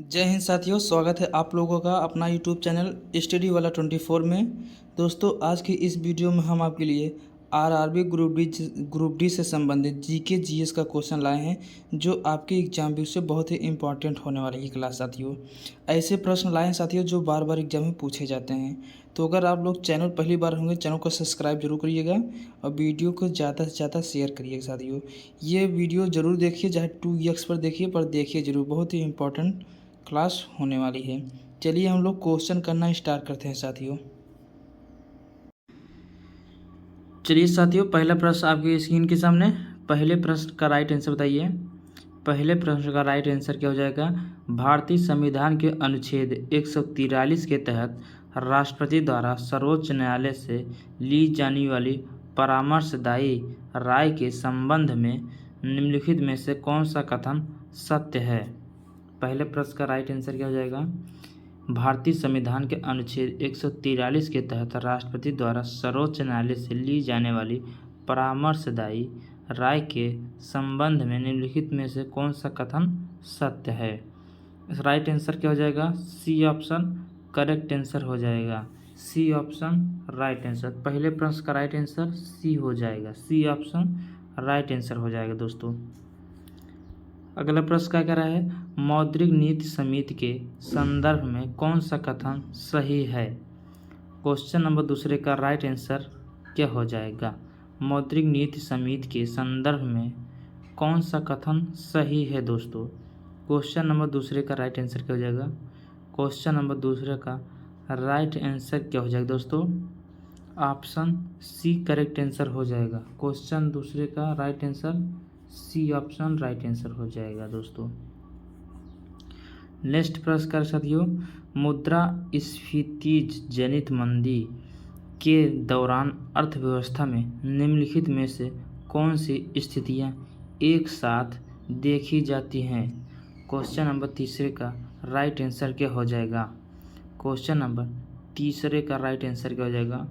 जय हिंद साथियों, स्वागत है आप लोगों का अपना यूट्यूब चैनल स्टडी वाला 24 में। दोस्तों, आज की इस वीडियो में हम आपके लिए आरआरबी ग्रुप डी से संबंधित जीके जीएस का क्वेश्चन लाए हैं, जो आपके एग्जाम भी से बहुत ही इंपॉर्टेंट होने वाली है क्लास साथियों। ऐसे प्रश्न लाए हैं साथियों जो बार बार एग्जाम में पूछे जाते हैं। तो अगर आप लोग चैनल पहली बार होंगे, चैनल को सब्सक्राइब जरूर करिएगा और वीडियो को ज़्यादा से ज़्यादा शेयर करिएगा साथियों। ये वीडियो ज़रूर देखिए, चाहे 2x पर देखिए, पर देखिए ज़रूर, बहुत ही इंपॉर्टेंट क्लास होने वाली है। चलिए हम लोग क्वेश्चन करना स्टार्ट करते हैं साथियों। चलिए साथियों, पहला प्रश्न आपकी स्क्रीन के सामने। पहले प्रश्न का राइट आंसर बताइए। पहले प्रश्न का राइट आंसर क्या हो जाएगा? भारतीय संविधान के अनुच्छेद 143 के तहत राष्ट्रपति द्वारा सर्वोच्च न्यायालय से ली जाने वाली परामर्शदायी राय के संबंध में निम्नलिखित में से कौन सा कथन सत्य है? पहले प्रश्न का राइट आंसर क्या हो जाएगा? भारतीय संविधान के अनुच्छेद 143 के तहत राष्ट्रपति द्वारा सर्वोच्च न्यायालय से ली जाने वाली परामर्शदायी राय के संबंध में निम्नलिखित में से कौन सा कथन सत्य है? राइट आंसर क्या हो जाएगा? सी ऑप्शन करेक्ट आंसर हो जाएगा। C option right answer. पहले प्रश्न का राइट आंसर सी हो जाएगा। सी ऑप्शन राइट आंसर हो जाएगा दोस्तों। अगला प्रश्न क्या कह रहा है? मौद्रिक नीति समिति के संदर्भ में कौन सा कथन सही है? क्वेश्चन नंबर दूसरे का राइट आंसर क्या हो जाएगा? मौद्रिक नीति समिति के संदर्भ में कौन सा कथन सही है दोस्तों? क्वेश्चन नंबर दूसरे का राइट आंसर क्या हो जाएगा? क्वेश्चन नंबर दूसरे का राइट आंसर क्या हो जाएगा दोस्तों? ऑप्शन सी करेक्ट आंसर हो जाएगा। क्वेश्चन दूसरे का right answer C option right answer हो जाएगा दोस्तों। नेक्स्ट प्रश्न का साथियों, मुद्रास्फीति जनित मंदी के दौरान अर्थव्यवस्था में निम्नलिखित में से कौन सी स्थितियां एक साथ देखी जाती हैं? क्वेश्चन नंबर तीसरे का राइट आंसर क्या हो जाएगा? क्वेश्चन नंबर तीसरे का राइट आंसर क्या हो जाएगा?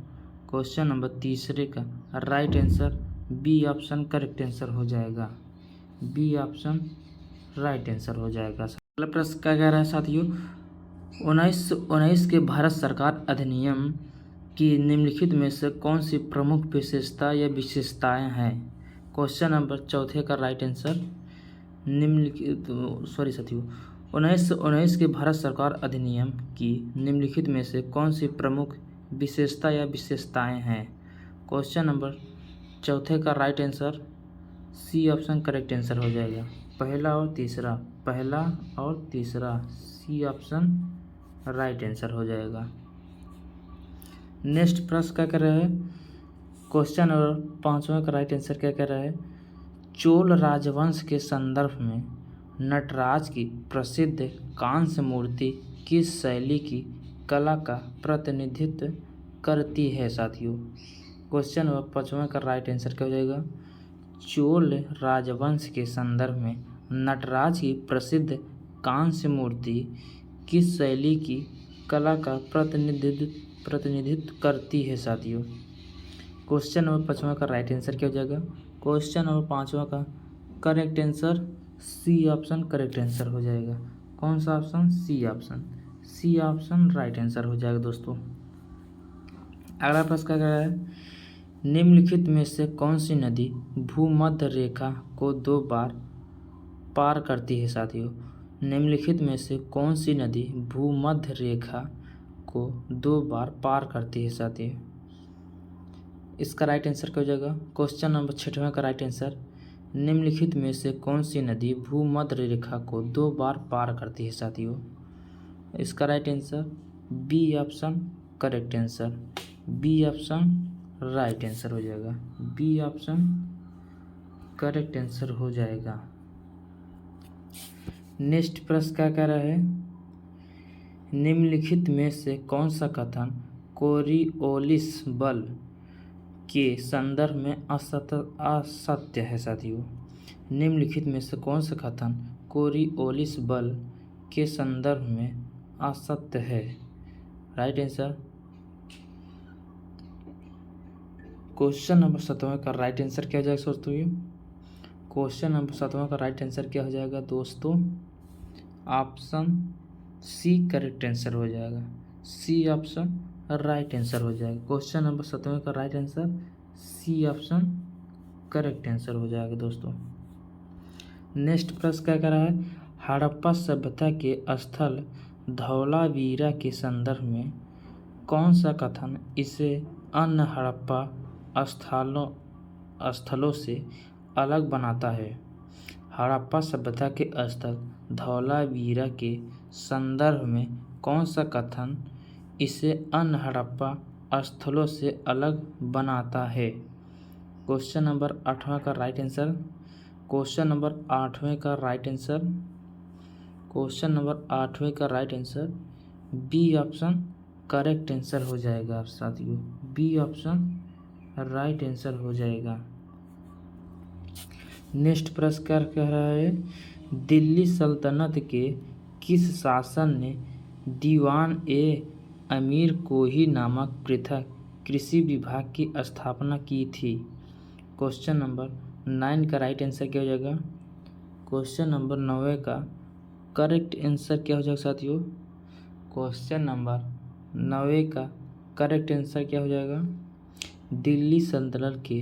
क्वेश्चन नंबर तीसरे का right answer B option correct answer हो जाएगा। बी ऑप्शन राइट आंसर हो जाएगा। अगला प्रश्न क्या कह रहा है साथियों? 1919 के भारत सरकार अधिनियम की निम्नलिखित में से कौन सी प्रमुख विशेषता या विशेषताएं हैं? क्वेश्चन नंबर चौथे का राइट आंसर निम्नलिखित साथियों, 1919 के भारत सरकार अधिनियम की निम्नलिखित में से कौन सी प्रमुख विशेषता या विशेषताएं हैं? क्वेश्चन नंबर चौथे का right answer C option correct answer हो जाएगा। पहला और तीसरा, पहला और तीसरा, सी ऑप्शन राइट आंसर हो जाएगा। नेक्स्ट प्रश्न क्या कर रहा है? क्वेश्चन और पांचवें का राइट आंसर क्या कर रहा है? चोल राजवंश के संदर्भ में नटराज की प्रसिद्ध कांस्य मूर्ति किस शैली की कला का प्रतिनिधित्व करती है साथियों? क्वेश्चन और पांचवें का राइट आंसर क्या हो जाएगा? चोल राजवंश के संदर्भ में नटराज की प्रसिद्ध कांस्य मूर्ति किस शैली की कला का प्रतिनिधित्व करती है साथियों? क्वेश्चन नंबर पाँचवा का राइट आंसर क्या हो जाएगा? क्वेश्चन नंबर पाँचवा का correct answer C option correct answer हो जाएगा। कौन सा option? C option. C option right answer हो जाएगा दोस्तों। अगला प्रश्न क्या कह रहा है? निम्नलिखित में से कौन सी नदी भूमध्य रेखा को 2 बार पार करती है साथियों? निम्नलिखित में से कौन सी नदी भूमध्य रेखा को 2 बार पार करती है साथियों? इसका राइट आंसर क्या हो जाएगा? क्वेश्चन नंबर छठवें का राइट आंसर, निम्नलिखित में से कौन सी नदी भूमध्य रेखा को 2 बार पार करती है साथियों? इसका right answer B option correct answer. B option right answer हो जाएगा। बी ऑप्शन करेक्ट आंसर हो जाएगा। नेक्स्ट प्रश्न क्या कह रहा है? निम्नलिखित में से कौन सा कथन कोरिओलिस बल के संदर्भ में असत्य है साथियों? निम्नलिखित में से कौन सा कथन कोरिओलिस बल के संदर्भ में असत्य है? राइट आंसर क्वेश्चन नंबर 7वां का राइट आंसर क्या हो जाएगा दोस्तों? क्वेश्चन नंबर 7वां का राइट आंसर क्या हो जाएगा दोस्तों? ऑप्शन सी करेक्ट आंसर हो जाएगा। सी ऑप्शन राइट आंसर हो जाएगा। क्वेश्चन नंबर 17 का right answer C option correct answer हो जाएगा दोस्तों। नेक्स्ट प्रश्न क्या कह रहा है, हड़प्पा सभ्यता के स्थल धौलावीरा के संदर्भ में कौन सा कथन इसे अन्य हड़प्पा स्थलों से अलग बनाता है। हड़प्पा सभ्यता के स्थल धौलावीरा के संदर्भ में कौन सा कथन इसे अन्य हड़प्पा स्थलों से अलग बनाता है। क्वेश्चन नंबर 8वां का राइट आंसर, क्वेश्चन नंबर 8वें का राइट आंसर, क्वेश्चन नंबर 8वें का right answer B option correct answer हो जाएगा आप साथियों। बी ऑप्शन राइट आंसर हो जाएगा। नेक्स्ट प्रश्न क्या कह रहा है, दिल्ली सल्तनत के किस शासक ने दीवान ए अमीर कोही नामक पृथक कृषि विभाग की स्थापना की थी। क्वेश्चन नंबर 9 का राइट आंसर क्या हो जाएगा। क्वेश्चन नंबर 9 का करेक्ट आंसर क्या हो जाएगा साथियों। क्वेश्चन नंबर 9 का करेक्ट आंसर क्या हो जाएगा, दिल्ली सल्तनत के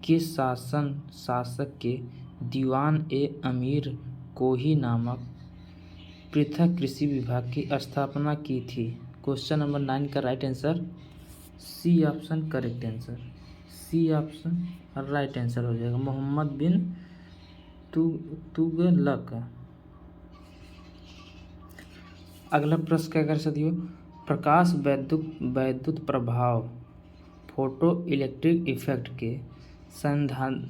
किस शासक के दीवान ए अमीर कोही नामक पृथक कृषि विभाग की स्थापना की थी। क्वेश्चन नंबर 9 का right answer C option correct answer, C option right answer हो जाएगा, मोहम्मद बिन तुगलक। अगला प्रश्न क्या कर सकती हो, प्रकाश वैद्युत प्रभाव फोटो इलेक्ट्रिक इफेक्ट के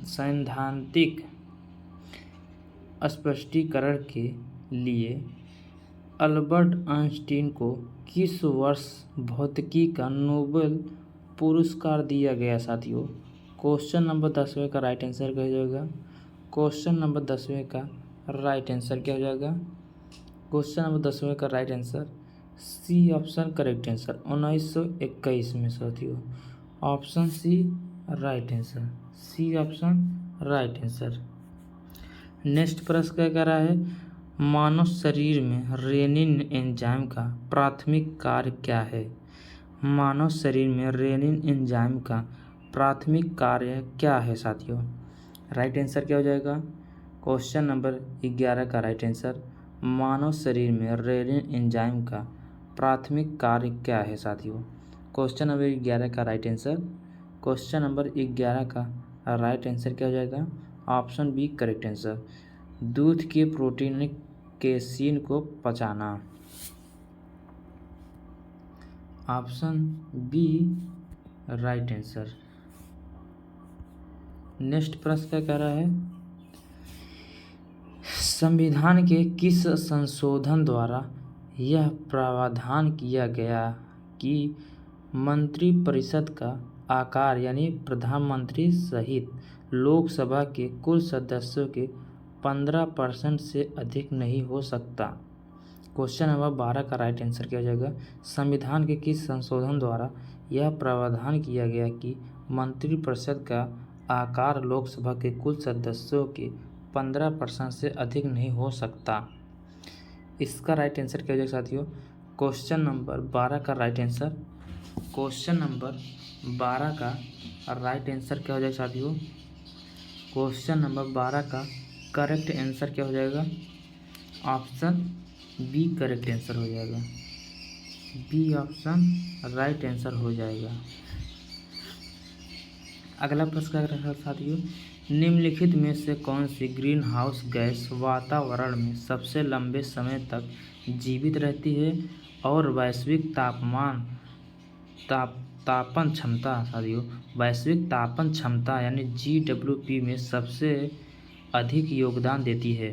सैद्धांतिक स्पष्टीकरण के लिए अल्बर्ट आइंस्टीन को किस वर्ष भौतिकी का नोबेल पुरस्कार दिया गया साथियों। क्वेश्चन नंबर 10वें का राइट आंसर क्या हो जाएगा। क्वेश्चन नंबर 10वें का राइट आंसर क्या हो जाएगा। क्वेश्चन नंबर 10वें का right answer C option correct answer 1921 में साथियों। Option C right answer, C option right answer. Next प्रश्न क्या कह रहा है, मानव शरीर में रेनिन एंजाइम का प्राथमिक कार्य क्या है। मानव शरीर में रेनिन एंजाइम का प्राथमिक कार्य क्या है साथियों। राइट आंसर क्या हो जाएगा। क्वेश्चन नंबर 11 का राइट आंसर, मानव शरीर में रेनिन एंजाइम का प्राथमिक कार्य क्या है साथियों। क्वेश्चन नंबर 11 का राइट आंसर, क्वेश्चन नंबर 11 का राइट आंसर क्या हो जाएगा। ऑप्शन बी करेक्ट आंसर, दूध के प्रोटीनिक केसीन को पचाना। Option B right answer. Next प्रश्न क्या कह रहा है, संविधान के किस संशोधन द्वारा यह प्रावधान किया गया कि मंत्रिपरिषद का आकार यानी प्रधानमंत्री सहित लोकसभा के कुल सदस्यों के 15% से अधिक नहीं हो सकता। क्वेश्चन नंबर 12 का राइट आंसर क्या हो जाएगा। संविधान के किस संशोधन द्वारा यह प्रावधान किया गया कि मंत्रिपरिषद का आकार लोकसभा के कुल सदस्यों के 15% से अधिक नहीं हो सकता। इसका राइट आंसर क्या हो जाएगा साथियों। क्वेश्चन नंबर 12 का राइट आंसर, क्वेश्चन नंबर 12 का राइट आंसर क्या हो जाएगा साथियों। क्वेश्चन नंबर 12 का करेक्ट आंसर क्या हो जाएगा। ऑप्शन बी करेक्ट आंसर हो जाएगा, बी ऑप्शन राइट आंसर हो जाएगा। अगला प्रश्न क्या रहा साथियों, निम्नलिखित में से कौन सी ग्रीन हाउस गैस वातावरण में सबसे लंबे समय तक जीवित रहती है और वैश्विक तापन क्षमता साथियों, वैश्विक तापन क्षमता यानी GWP में सबसे अधिक योगदान देती है।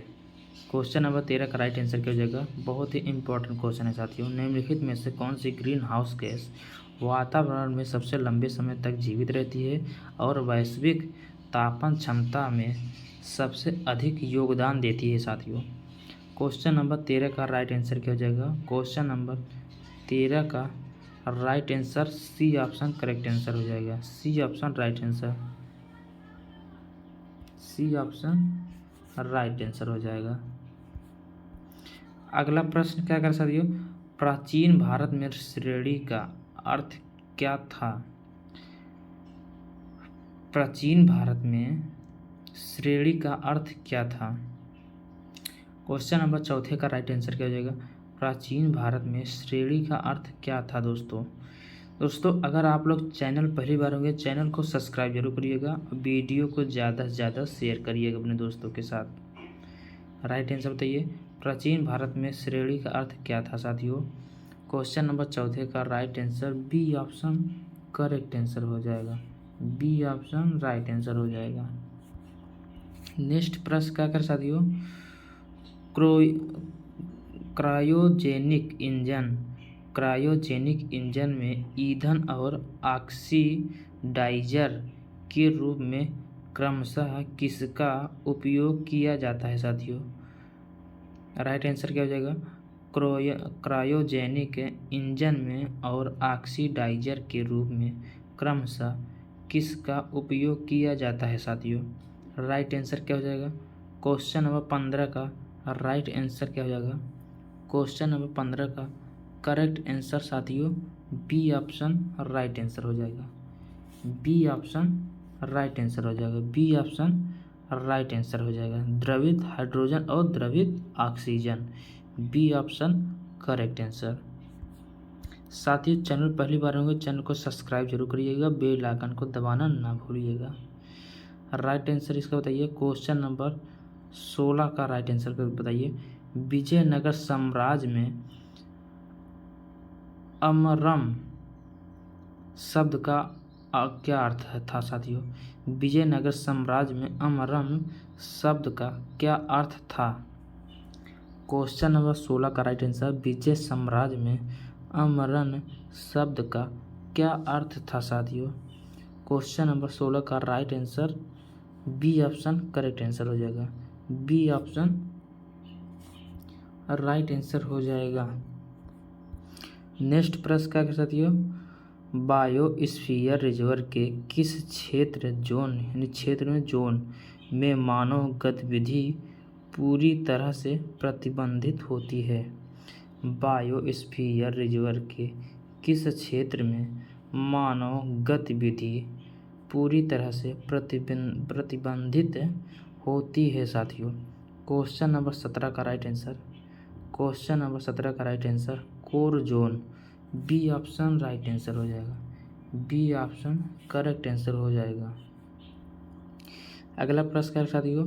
क्वेश्चन नंबर 13 का राइट आंसर क्या हो जाएगा। बहुत ही इंपॉर्टेंट क्वेश्चन है साथियों, निम्नलिखित में से कौन सी ग्रीन हाउस गैस वातावरण में सबसे लंबे समय तक जीवित रहती है और वैश्विक तापन क्षमता में सबसे अधिक योगदान देती है साथियों। क्वेश्चन नंबर 13 का राइट आंसर क्या हो जाएगा। क्वेश्चन नंबर 13 का right answer C option correct answer हो जाएगा, C option right answer, C option right answer हो जाएगा। अगला प्रश्न क्या कर साथियों, प्राचीन भारत में श्रेणी का अर्थ क्या था। प्राचीन भारत में श्रेणी का अर्थ क्या था। क्वेश्चन नंबर चौथे का राइट आंसर क्या हो जाएगा, प्राचीन भारत में श्रेणी का अर्थ क्या था। दोस्तों अगर आप लोग चैनल पहली बार होंगे, चैनल को सब्सक्राइब जरूर करिएगा, वीडियो को ज़्यादा से ज़्यादा शेयर करिएगा अपने दोस्तों के साथ। राइट आंसर बताइए, प्राचीन भारत में श्रेणी का अर्थ क्या था साथियों। क्वेश्चन नंबर चौथे का right answer B option correct answer हो जाएगा, बी ऑप्शन राइट आंसर हो जाएगा। नेक्स्ट प्रश्न क्या कर साथियों, क्रायोजेनिक इंजन में ईंधन और ऑक्सीडाइजर के रूप में क्रमशः किसका उपयोग किया जाता है साथियों। राइट आंसर क्या हो जाएगा, क्रायोजेनिक इंजन में और ऑक्सीडाइजर के रूप में क्रमशः किसका उपयोग किया जाता है साथियों। राइट आंसर क्या हो जाएगा, क्वेश्चन नंबर 15 का राइट आंसर क्या हो जाएगा, क्वेश्चन नंबर 15 का करेक्ट आंसर साथियों बी ऑप्शन राइट आंसर हो जाएगा, बी ऑप्शन राइट आंसर हो जाएगा, बी ऑप्शन राइट आंसर हो जाएगा। द्रवित हाइड्रोजन और द्रवित oxygen, B option correct answer. साथियों चैनल पहली बार होंगे, चैनल को सब्सक्राइब जरूर करिएगा, बेल आइकन को दबाना ना भूलिएगा। राइट आंसर इसका बताइए, क्वेश्चन नंबर 16 का राइट आंसर बताइए, विजयनगर साम्राज्य में अमरम शब्द का क्या अर्थ था साथियों। विजयनगर साम्राज्य में अमरम शब्द का क्या अर्थ था। क्वेश्चन नंबर 16 का राइट आंसर, विजय साम्राज्य में अमरन शब्द का क्या अर्थ था साथियों। क्वेश्चन नंबर 16 का right answer B option correct answer हो जाएगा, बी ऑप्शन राइट आंसर हो जाएगा। नेक्स्ट प्रश्न क्या साथियों, बायोस्फीयर रिजर्व के किस क्षेत्र जोन में मानव गतिविधि पूरी तरह से प्रतिबंधित होती है। बायोस्फीयर रिजर्व के किस क्षेत्र में मानव गतिविधि पूरी तरह से प्रतिबंधित होती है साथियों। क्वेश्चन नंबर 17 का राइट आंसर, क्वेश्चन नंबर 17 का right answer core zone, B option right answer हो जाएगा, बी ऑप्शन करेक्ट आंसर हो जाएगा। अगला प्रश्न क्या साथियों,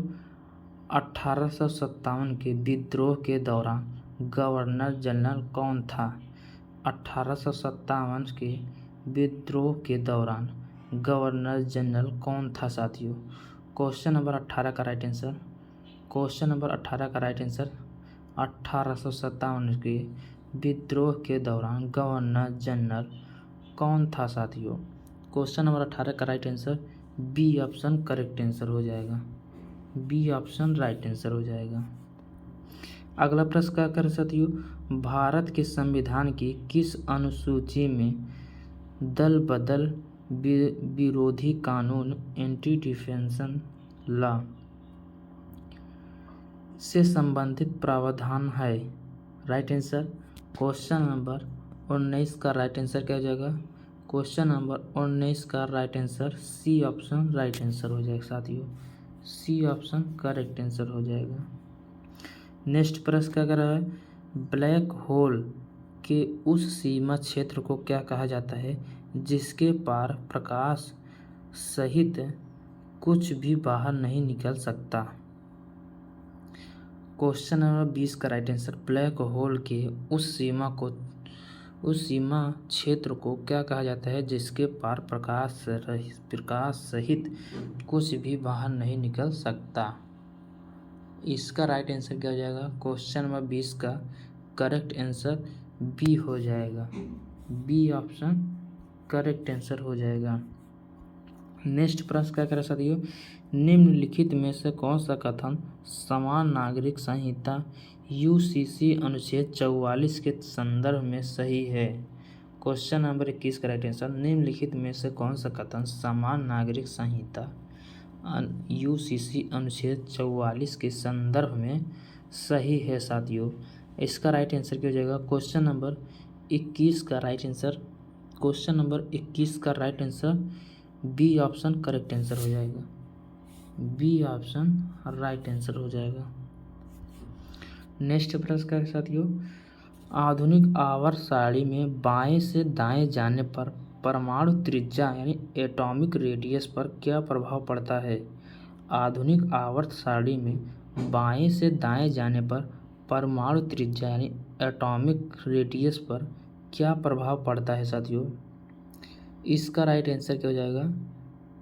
1857 के विद्रोह के दौरान गवर्नर जनरल कौन था। 1857 के विद्रोह के दौरान गवर्नर जनरल कौन था साथियों। क्वेश्चन नंबर 18 का राइट आंसर, क्वेश्चन नंबर 18 का राइट आंसर 1857 के विद्रोह के दौरान गवर्नर जनरल कौन था साथियों। क्वेश्चन नंबर 18 का right answer B option correct answer हो जाएगा, बी ऑप्शन राइट आंसर हो जाएगा। अगला प्रश्न क्या कर साथियों, भारत के संविधान की किस अनुसूची में दल बदल विरोधी कानून एंटी डिफेंशन लॉ से संबंधित प्रावधान है। राइट आंसर क्वेश्चन नंबर 19 का राइट आंसर क्या हो जाएगा, क्वेश्चन नंबर 19 का right answer C option right answer हो जाएगा साथियों, सी ऑप्शन करेक्ट आंसर हो जाएगा। नेक्स्ट प्रश्न क्या कर रहा है, ब्लैक होल के उस सीमा क्षेत्र को क्या कहा जाता है जिसके पार प्रकाश सहित कुछ भी बाहर नहीं निकल सकता। क्वेश्चन नंबर 20 का राइट आंसर, ब्लैक होल के उस सीमा क्षेत्र को क्या कहा जाता है जिसके पार प्रकाश सहित कुछ भी बाहर नहीं निकल सकता। इसका राइट आंसर क्या हो जाएगा, क्वेश्चन नंबर 20 का करेक्ट आंसर बी हो जाएगा, बी ऑप्शन करेक्ट आंसर हो जाएगा। नेक्स्ट प्रश्न क्या करें साथियों, निम्नलिखित में से कौन सा कथन समान नागरिक संहिता यूसीसी अनुच्छेद 44 के संदर्भ में सही है। क्वेश्चन नंबर 21 का राइट आंसर, निम्नलिखित में से कौन सा कथन समान नागरिक संहिता यूसीसी अनुच्छेद 44 के संदर्भ में सही है साथियों। इसका राइट आंसर क्या हो जाएगा? क्वेश्चन नंबर 21 का राइट आंसर, क्वेश्चन नंबर 21 का right answer B option correct answer हो जाएगा। बी ऑप्शन राइट आंसर हो जाएगा। नेक्स्ट प्रश्न का साथियों, आधुनिक आवर्त सारणी में बाएं से दाएं जाने पर परमाणु त्रिज्या यानी एटॉमिक रेडियस पर क्या प्रभाव पड़ता है? आधुनिक आवर्त सारणी में बाएं से दाएं जाने पर परमाणु त्रिज्या यानी एटॉमिक रेडियस पर क्या प्रभाव पड़ता है साथियों? इसका राइट आंसर क्या हो जाएगा?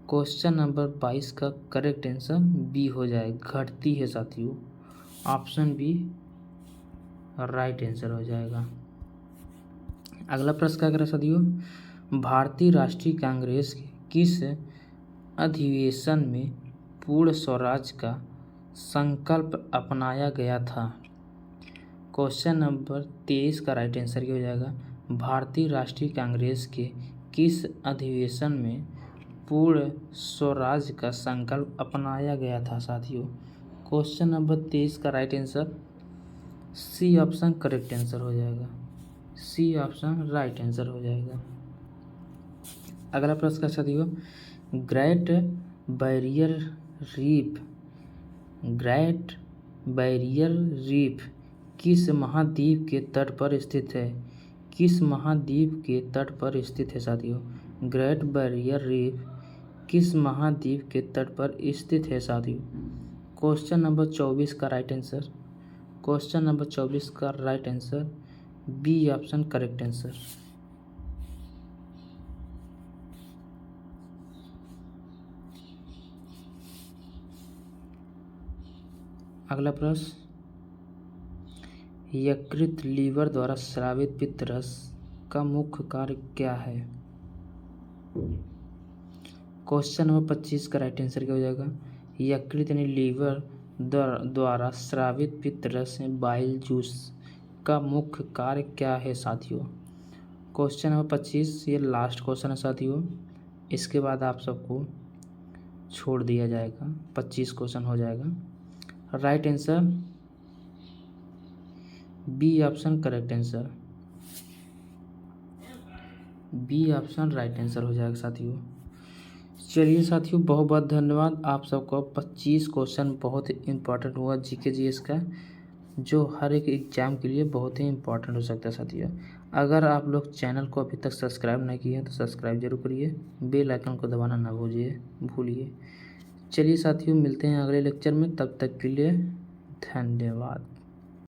क्वेश्चन नंबर 22 का करेक्ट आंसर बी हो जाएगा, घटती है साथियों। ऑप्शन बी राइट आंसर हो जाएगा। अगला प्रश्न क्या करें साथियों, भारतीय राष्ट्रीय कांग्रेस के किस अधिवेशन में पूर्ण स्वराज का संकल्प अपनाया गया था? क्वेश्चन नंबर 23 का राइट आंसर क्या हो जाएगा? भारतीय राष्ट्रीय कांग्रेस के किस अधिवेशन में पूर्ण स्वराज का संकल्प अपनाया गया था साथियों? क्वेश्चन नंबर 23 का right answer C option correct answer हो जाएगा। सी ऑप्शन राइट आंसर हो जाएगा। अगला प्रश्न का साथियों, great barrier reef, great barrier reef किस महाद्वीप के तट पर स्थित है? किस महाद्वीप के तट पर स्थित है साथियों? ग्रेट बैरियर रीफ किस महाद्वीप के तट पर स्थित है साथियों? क्वेश्चन नंबर 24 का राइट आंसर, क्वेश्चन नंबर 24 का right answer B option correct answer. अगला प्रश्न, यकृत लीवर द्वारा स्रावित पित्त रस का मुख्य कार्य क्या है? क्वेश्चन नंबर 25 का राइट आंसर क्या हो जाएगा? यकृत यानी लीवर द्वारा स्रावित पित्त रस बाइल जूस का मुख्य कार्य क्या है साथियों? क्वेश्चन नंबर 25 ये लास्ट क्वेश्चन है साथियों, इसके बाद आप सबको छोड़ दिया जाएगा, 25 क्वेश्चन हो जाएगा। Right answer B option correct answer, B option right answer हो जाएगा साथियों। चलिए साथियों, बहुत बहुत धन्यवाद आप सबको। 25 क्वेश्चन बहुत इंपॉर्टेंट हुआ जीके जीएस का, जो हर एक एग्जाम के लिए बहुत ही इंपॉर्टेंट हो सकता है साथियों। अगर आप लोग चैनल को अभी तक सब्सक्राइब नहीं किए हैं तो सब्सक्राइब जरूर करिए, बेल आइकन को दबाना ना भूलिए। चलिए साथियों, मिलते हैं अगले लेक्चर में, तब तक के लिए धन्यवाद।